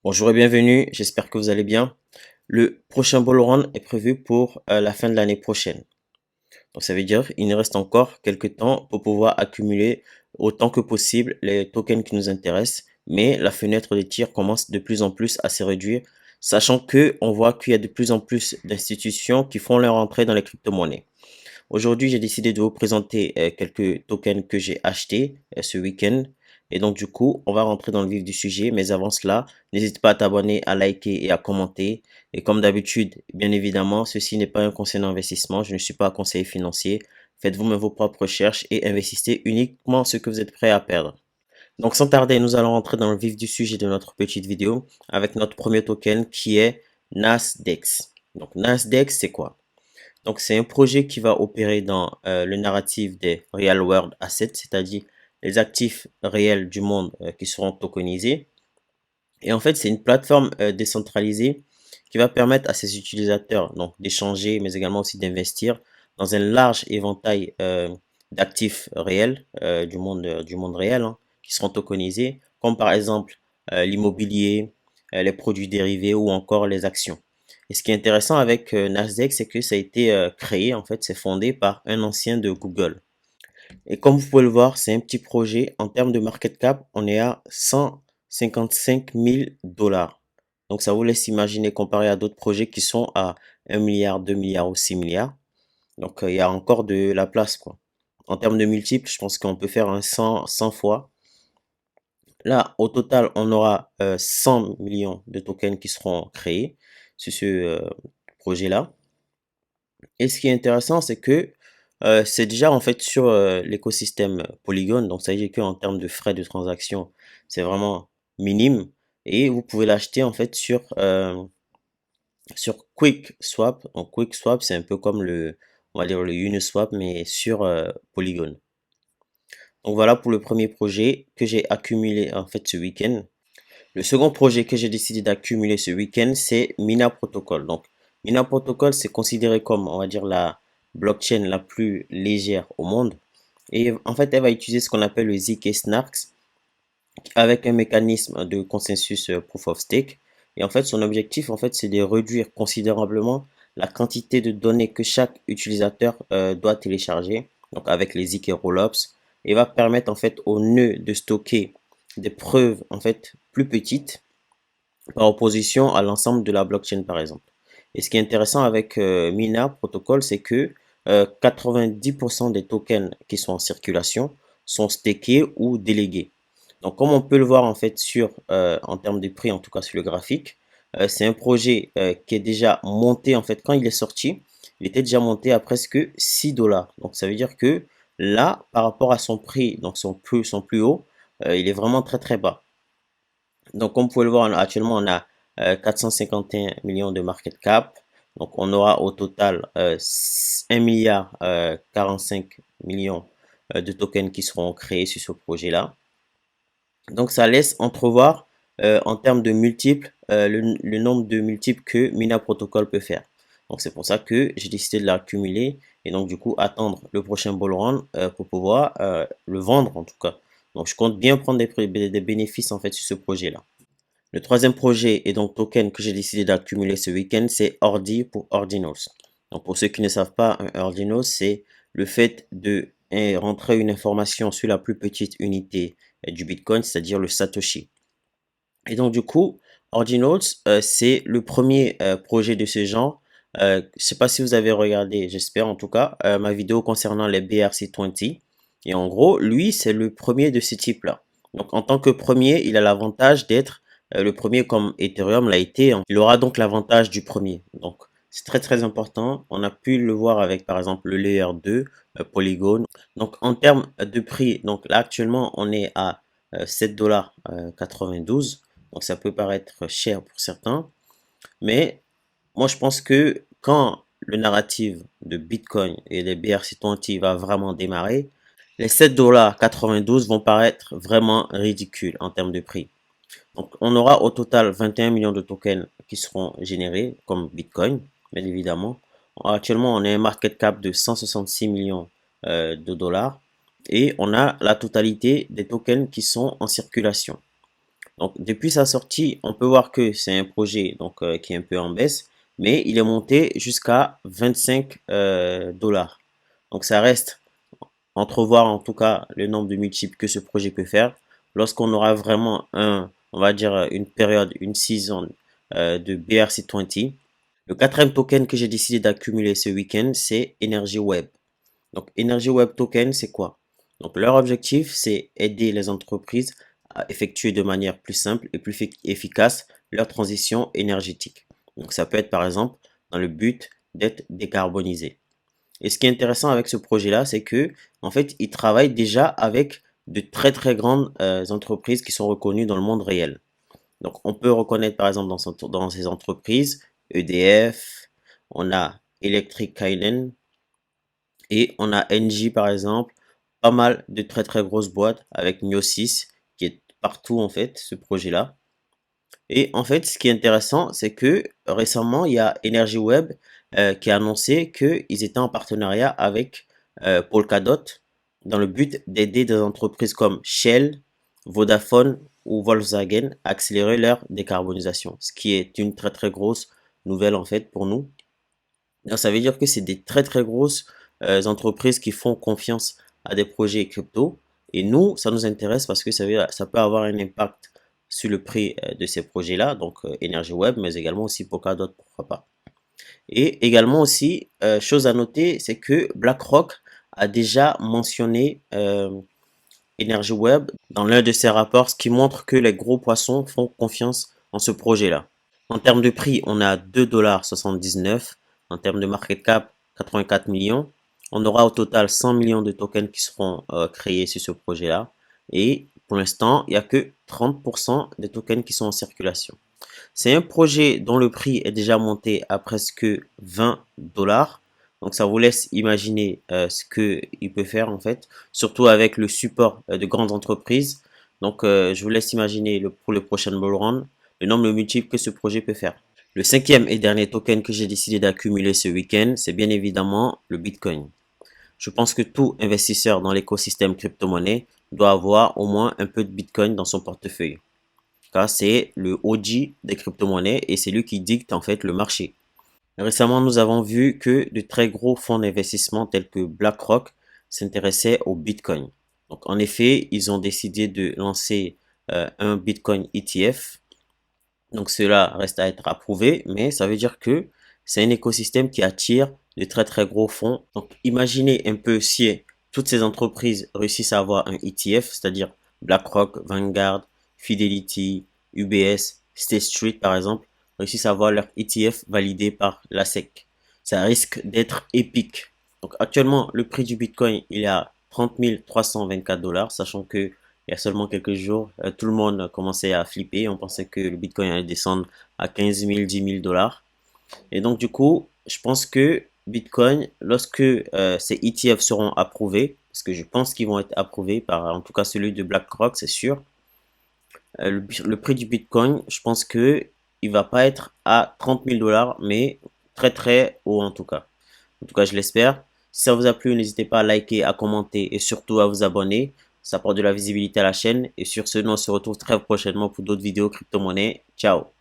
Bonjour et bienvenue, j'espère que vous allez bien. Le prochain bull run est prévu pour la fin de l'année prochaine. Donc ça veut dire il nous reste encore quelques temps pour pouvoir accumuler autant que possible les tokens qui nous intéressent, mais la fenêtre de tir commence de plus en plus à se réduire, sachant que on voit qu'il y a de plus en plus d'institutions qui font leur entrée dans les crypto-monnaies. Aujourd'hui, j'ai décidé de vous présenter quelques tokens que j'ai achetés ce week-end. Et donc, du coup, on va rentrer dans le vif du sujet. Mais avant cela, n'hésite pas à t'abonner, à liker et à commenter. Et comme d'habitude, bien évidemment, ceci n'est pas un conseil d'investissement. Je ne suis pas un conseiller financier. Faites vous-même vos propres recherches et investissez uniquement ce que vous êtes prêt à perdre. Donc, sans tarder, nous allons rentrer dans le vif du sujet de notre petite vidéo avec notre premier token qui est Nasdex. Donc, Nasdex, c'est quoi? Donc, c'est un projet qui va opérer dans le narratif des Real World Assets, c'est-à-dire les actifs réels du monde qui seront tokenisés. Et en fait, c'est une plateforme décentralisée qui va permettre à ses utilisateurs donc d'échanger, mais également aussi d'investir dans un large éventail d'actifs réels du monde réel hein, qui seront tokenisés, comme par exemple l'immobilier, les produits dérivés ou encore les actions. Et ce qui est intéressant avec Nasdaq, c'est que ça a été créé, en fait, c'est fondé par un ancien de Google. Et comme vous pouvez le voir, c'est un petit projet. En termes de market cap, on est à 155 000 dollars. Donc ça vous laisse imaginer comparé à d'autres projets qui sont à 1 milliard, 2 milliards ou 6 milliards. Donc il y a encore de la place, quoi. En termes de multiples, je pense qu'on peut faire un 100 fois. Là, au total, on aura 100 millions de tokens qui seront créés sur ce projet-là. Et ce qui est intéressant, c'est que c'est déjà en fait sur l'écosystème Polygon, donc ça veut dire qu'en termes de frais de transaction, c'est vraiment minime. Et vous pouvez l'acheter en fait sur QuickSwap. Donc QuickSwap, c'est un peu comme on va dire le Uniswap, mais sur Polygon. Donc voilà pour le premier projet que j'ai accumulé en fait ce week-end. Le second projet que j'ai décidé d'accumuler ce week-end, c'est Mina Protocol. Donc, Mina Protocol, c'est considéré comme, on va dire, la blockchain la plus légère au monde. Et en fait, elle va utiliser ce qu'on appelle le ZK Snarks avec un mécanisme de consensus proof of stake. Et en fait, son objectif, en fait, c'est de réduire considérablement la quantité de données que chaque utilisateur doit télécharger. Donc, avec les ZK Rollups, et va permettre en fait au nœud de stocker des preuves en fait plus petites par opposition à l'ensemble de la blockchain par exemple. Et ce qui est intéressant avec Mina Protocol, c'est que 90% des tokens qui sont en circulation sont stakés ou délégués. Donc comme on peut le voir en fait en termes de prix, en tout cas sur le graphique, c'est un projet qui est déjà monté en fait quand il est sorti, il était déjà monté à presque 6 dollars. Donc ça veut dire que là, par rapport à son prix, donc son plus haut, il est vraiment très très bas. Donc, comme vous pouvez le voir, actuellement, on a 451 millions de market cap. Donc, on aura au total 1 milliard 45 millions de tokens qui seront créés sur ce projet-là. Donc, ça laisse entrevoir en termes de multiples le nombre de multiples que Mina Protocol peut faire. Donc, c'est pour ça que j'ai décidé de l'accumuler et donc, du coup, attendre le prochain bull run pour pouvoir le vendre en tout cas. Donc, je compte bien prendre des bénéfices en fait sur ce projet-là. Le troisième projet et donc token que j'ai décidé d'accumuler ce week-end, c'est Ordi pour Ordinals. Donc pour ceux qui ne savent pas, un Ordinals, c'est le fait de rentrer une information sur la plus petite unité du Bitcoin, c'est-à-dire le Satoshi. Et donc du coup, Ordinals, c'est le premier projet de ce genre. Je ne sais pas si vous avez regardé, j'espère en tout cas, ma vidéo concernant les BRC20. Et en gros, lui, c'est le premier de ce type-là. Donc en tant que premier, il a l'avantage d'être le premier comme Ethereum l'a été. Il aura donc l'avantage du premier. Donc c'est très très important. On a pu le voir avec par exemple le Layer 2, Polygon. Donc en termes de prix, donc là actuellement on est à 7,92 $. Donc ça peut paraître cher pour certains. Mais moi je pense que quand le narratif de Bitcoin et les BRC20 va vraiment démarrer, les 7,92 $ vont paraître vraiment ridicules en termes de prix. Donc, on aura au total 21 millions de tokens qui seront générés comme Bitcoin, bien évidemment. Actuellement, on a un market cap de 166 millions de dollars et on a la totalité des tokens qui sont en circulation. Donc depuis sa sortie, on peut voir que c'est un projet donc, qui est un peu en baisse, mais il est monté jusqu'à 25 dollars. Donc ça reste entrevoir en tout cas le nombre de multiples que ce projet peut faire. Lorsqu'on aura vraiment on va dire une période, une season de BRC20. Le quatrième token que j'ai décidé d'accumuler ce week-end, c'est Energy Web. Donc, Energy Web Token, c'est quoi? Donc, leur objectif, c'est aider les entreprises à effectuer de manière plus simple et plus efficace leur transition énergétique. Donc, ça peut être par exemple dans le but d'être décarbonisé. Et ce qui est intéressant avec ce projet-là, c'est que, en fait, ils travaillent déjà avec de très très grandes entreprises qui sont reconnues dans le monde réel. Donc, on peut reconnaître par exemple dans ces entreprises EDF, on a Electric Kylen, et on a NJ par exemple, pas mal de très très grosses boîtes avec Niosis qui est partout en fait, ce projet-là. Et en fait, ce qui est intéressant, c'est que récemment, il y a Energy Web qui a annoncé qu'ils étaient en partenariat avec Polkadot dans le but d'aider des entreprises comme Shell, Vodafone ou Volkswagen à accélérer leur décarbonisation, ce qui est une très très grosse nouvelle en fait pour nous. Donc, ça veut dire que c'est des très très grosses entreprises qui font confiance à des projets crypto. Et nous, ça nous intéresse parce que ça peut avoir un impact sur le prix de ces projets-là, donc Energy Web, mais également aussi Polkadot, pourquoi pas. Et également aussi, chose à noter, c'est que BlackRock a déjà mentionné Energy Web dans l'un de ses rapports, ce qui montre que les gros poissons font confiance en ce projet-là. En termes de prix, on a 2,79 $. En termes de market cap, 84 millions. On aura au total 100 millions de tokens qui seront créés sur ce projet-là. Et pour l'instant, il n'y a que 30% des tokens qui sont en circulation. C'est un projet dont le prix est déjà monté à presque 20 dollars. Donc ça vous laisse imaginer ce qu'il peut faire en fait, surtout avec le support de grandes entreprises. Donc je vous laisse imaginer pour le prochain bull run, le nombre de multiples que ce projet peut faire. Le cinquième et dernier token que j'ai décidé d'accumuler ce week-end, c'est bien évidemment le Bitcoin. Je pense que tout investisseur dans l'écosystème crypto-monnaie doit avoir au moins un peu de Bitcoin dans son portefeuille. Car c'est le OG des crypto-monnaies et c'est lui qui dicte en fait le marché. Récemment, nous avons vu que de très gros fonds d'investissement tels que BlackRock s'intéressaient au Bitcoin. Donc, en effet, ils ont décidé de lancer un Bitcoin ETF. Donc, cela reste à être approuvé, mais ça veut dire que c'est un écosystème qui attire de très très gros fonds. Donc, imaginez un peu si toutes ces entreprises réussissent à avoir un ETF, c'est-à-dire BlackRock, Vanguard, Fidelity, UBS, State Street par exemple, réussissent à avoir leur ETF validé par la SEC. Ça risque d'être épique. Donc actuellement, le prix du Bitcoin, il est à 30 324 dollars, sachant que il y a seulement quelques jours, tout le monde commençait à flipper. On pensait que le Bitcoin allait descendre à 15 000, 10 000 dollars. Et donc, du coup, je pense que Bitcoin, lorsque ces ETF seront approuvés, parce que je pense qu'ils vont être approuvés par, en tout cas, celui de BlackRock, c'est sûr, le prix du Bitcoin, je pense que il va pas être à 30 000 dollars, mais très très haut en tout cas. En tout cas, je l'espère. Si ça vous a plu, n'hésitez pas à liker, à commenter et surtout à vous abonner. Ça apporte de la visibilité à la chaîne. Et sur ce, nous on se retrouve très prochainement pour d'autres vidéos crypto-monnaie. Ciao!